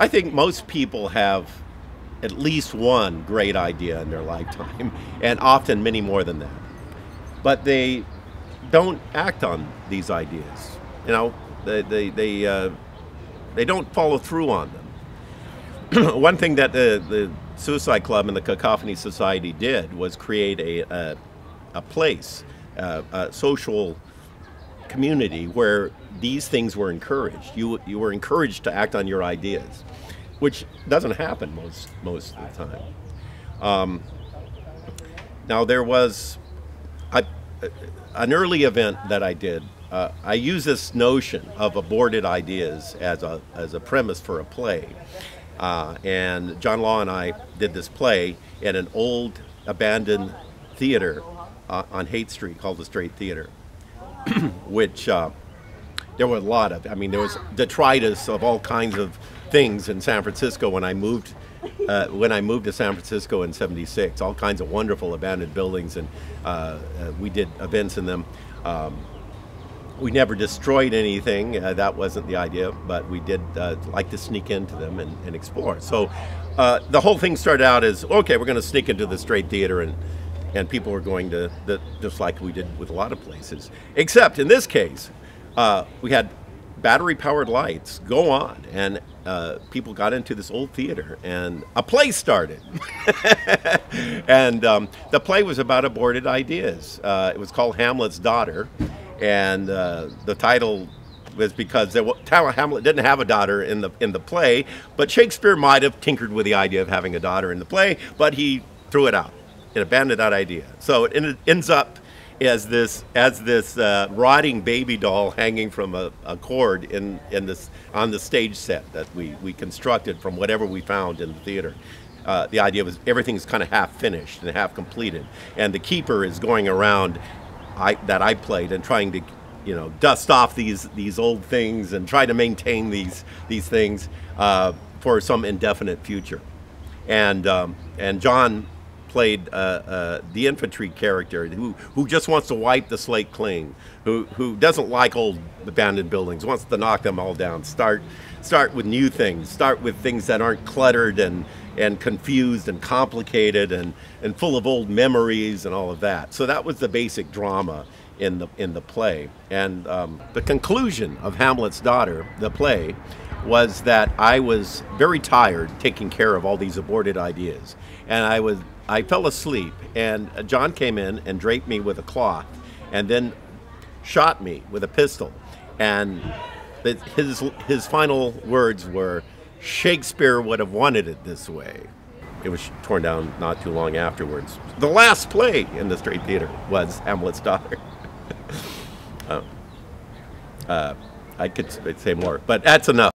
I think most people have at least one great idea in their lifetime, and often many more than that. But they don't act on these ideas. You know, they don't follow through on them. One thing that the Suicide Club and the Cacophony Society did was create a place, a social community where these things were encouraged. You were encouraged to act on your ideas, which doesn't happen most of the time. Now there was an early event that I did. I use this notion of aborted ideas as a premise for a play. And John Law and I did this play in an old abandoned theater on Haight Street called the Straight Theater, which there were a lot of. I mean, there was detritus of all kinds of things in San Francisco when I moved. When I moved to San Francisco in '76, all kinds of wonderful abandoned buildings, and we did events in them. We never destroyed anything. That wasn't the idea, but we did like to sneak into them and explore. So the whole thing started out as, okay, we're going to sneak into the Straight Theater, and people were going to, just like we did with a lot of places. Except in this case, we had battery-powered lights go on, and people got into this old theater, and a play started. And the play was about aborted ideas. It was called Hamlet's Daughter. And the title was because Hamlet didn't have a daughter in the play, but Shakespeare might have tinkered with the idea of having a daughter in the play, but he threw it out and abandoned that idea. So it ends up as this rotting baby doll hanging from a cord on the stage set that we constructed from whatever we found in the theater. The idea was everything's kind of half finished and half completed, and the keeper is going around that I played and trying to, you know, dust off these old things and try to maintain these things for some indefinite future. And John played the infantry character who just wants to wipe the slate clean, who doesn't like old abandoned buildings, wants to knock them all down, start with new things, start with things that aren't cluttered and confused and complicated and full of old memories and all of that. So that was the basic drama in the play. And the conclusion of Hamlet's Daughter, the play, was that I was very tired taking care of all these aborted ideas, and I fell asleep, and John came in and draped me with a cloth and then shot me with a pistol, and his final words were, "Shakespeare would have wanted it this way." It was torn down not too long afterwards. The last play in the Straight Theater was Hamlet's Daughter. I could say more, but that's enough.